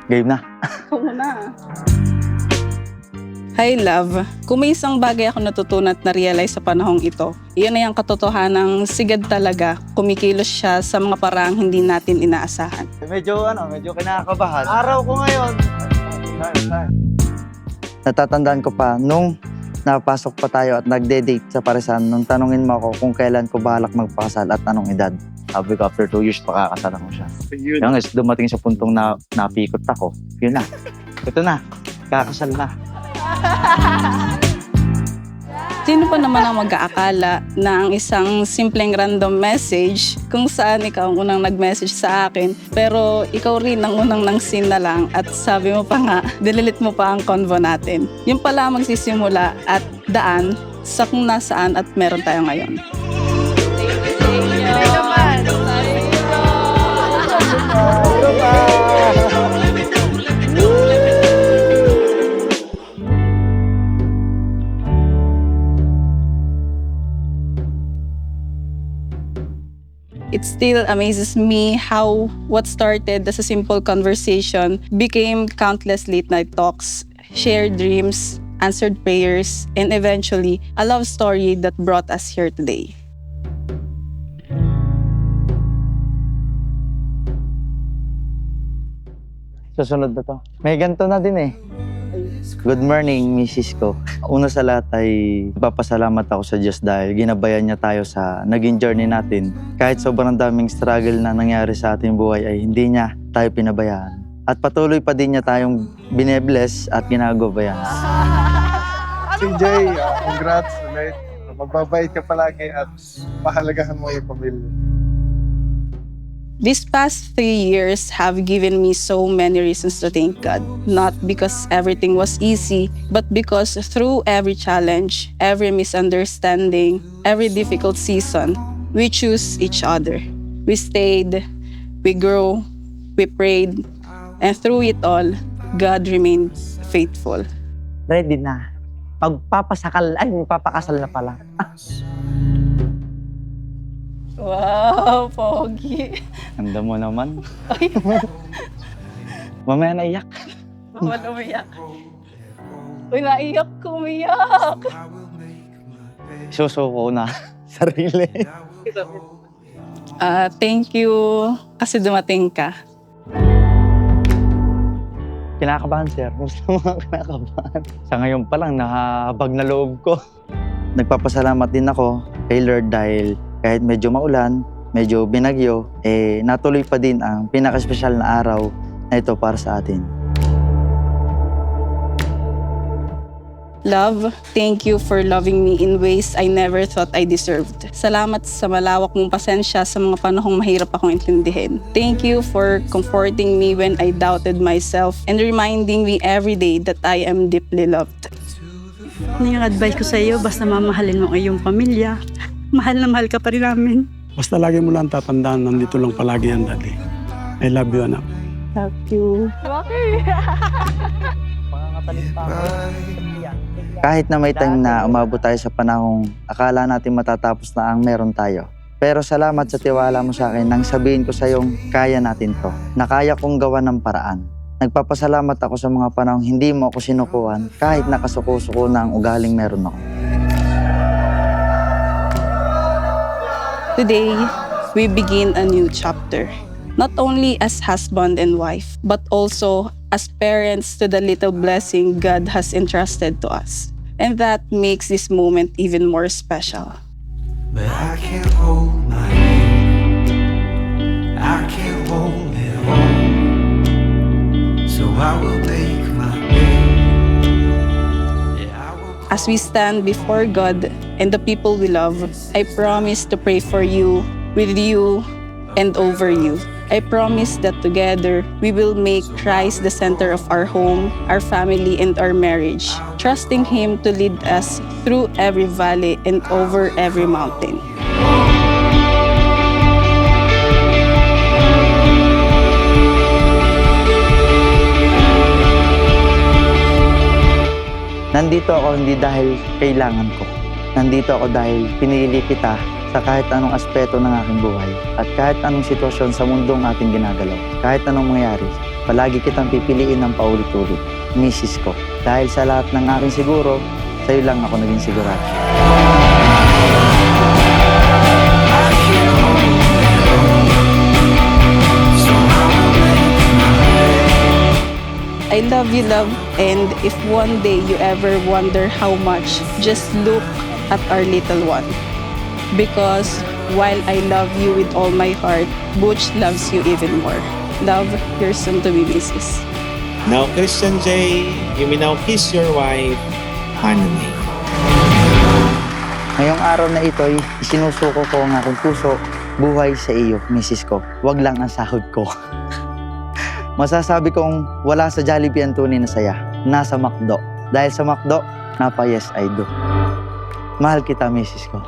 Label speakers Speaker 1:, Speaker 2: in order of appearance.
Speaker 1: Game na.
Speaker 2: Ikaw muna. Hi, love. Kung may isang bagay ako natutunan at na-realize sa panahong ito, iyon ay ang katotohanang sigad talaga kumikilos siya sa mga paraang hindi natin inaasahan.
Speaker 1: Medyo kinakabahan. Araw ko ngayon. Natatandaan ko pa, nung napasok pa tayo at nagde-date sa paresan, nung tanungin mo ako kung kailan ko balak magpakasal at anong edad. Sabi ko, after 2 years, pakakasalan ko siya. Yung dumating sa puntong na napikot ako, yun na. Ito na, kakasal na.
Speaker 2: Sino pa naman ang mag-aakala na ang isang simpleng random message kung saan ikaw ang unang nag-message sa akin, pero ikaw rin ang unang nang-seen na lang at sabi mo pa nga, dinilit mo pa ang convo natin. Yun pala magsisimula at daan sa kung nasaan at meron tayo ngayon. It still amazes me how what started as a simple conversation became countless late night talks, shared dreams, answered prayers, and eventually a love story that brought us here today.
Speaker 1: Susunod na to. May ganito na din eh. Good morning, Mrs. ko. Una sa lahat ay papasalamat ako sa Diyos dahil ginabayan niya tayo sa naging journey natin. Kahit sobrang daming struggle na nangyari sa ating buhay ay hindi niya tayo pinabayaan. At patuloy pa din niya tayong binebless at ginagabayan.
Speaker 3: CJ, congrats ulit. Magbabait ka palagi at pahalagahan mo yung pamilya.
Speaker 2: These past 3 years have given me so many reasons to thank God. Not because everything was easy, but because through every challenge, every misunderstanding, every difficult season, we choose each other. We stayed, we grew, we prayed, and through it all, God remained faithful.
Speaker 4: Ready na. Magpapakasal na pala.
Speaker 2: Wow, pogi.
Speaker 1: Ganda mo naman. Mamaya naiyak.
Speaker 2: Bawal umiyak. Uy, naiyak ko, umiyak.
Speaker 1: Susuko na. Sarili.
Speaker 2: Thank you kasi dumating ka.
Speaker 1: Kinakabahan, sir. Gusto mo kinakabahan. Sa ngayon pa lang, nahabag na loob ko. Nagpapasalamat din ako kay Lord dahil kahit medyo maulan, medyo binagyo, natuloy pa din ang pinaka-special na araw na ito para sa atin.
Speaker 2: Love, thank you for loving me in ways I never thought I deserved. Salamat sa malawak mong pasensya sa mga panahong mahirap akong intindihin. Thank you for comforting me when I doubted myself and reminding me every day that I am deeply loved.
Speaker 5: Ano yung advice ko sa iyo, basta mamahalin mo ang iyong pamilya. Mahal na mahal ka pa rin namin.
Speaker 6: Basta lagi mo lang tatandaan, nandito lang palagi ang daddy. I love you, anak.
Speaker 2: Love you.
Speaker 1: Kahit na may time na umabot tayo sa panahong akala natin matatapos na ang meron tayo. Pero salamat sa tiwala mo sa akin nang sabihin ko sa iyong kaya natin to, na kaya kong gawa ng paraan. Nagpapasalamat ako sa mga panahong hindi mo ako sinukuhan kahit nakasuko-suko na ang ugaling meron ako.
Speaker 2: Today, we begin a new chapter. Not only as husband and wife, but also as parents to the little blessing God has entrusted to us. And that makes this moment even more special.
Speaker 7: But I can't hold my hand. I can't hold it all. So I will make my bed.
Speaker 2: As we stand before God and the people we love, I promise to pray for you, with you, and over you. I promise that together, we will make Christ the center of our home, our family, and our marriage, trusting Him to lead us through every valley and over every mountain.
Speaker 1: Nandito ako hindi dahil kailangan ko. Nandito ako dahil pinili kita sa kahit anong aspeto ng aking buhay at kahit anong sitwasyon sa mundong ating ginagalaw. Kahit anong mangyari, palagi kitang pipiliin ng paulit-ulit, Mrs. ko. Dahil sa lahat ng aking siguro, sa'yo lang ako naging sigurado.
Speaker 2: I love you, love, and if one day you ever wonder how much, just look at our little one. Because while I love you with all my heart, Butch loves you even more. Love, your soon-to-be Mrs.
Speaker 8: Now, Christian J, you may now kiss your wife, Hannah May.
Speaker 1: Ngayong araw na ito ay isinusuko ko ang aking puso, buhay sa iyo, Mrs. ko. Huwag lang ang sahod ko. Masasabi kong wala sa Jollibee ang tunay na saya, nasa McDo. Dahil sa McDo, napa yes I do. Mahal kita, Mrs. ko.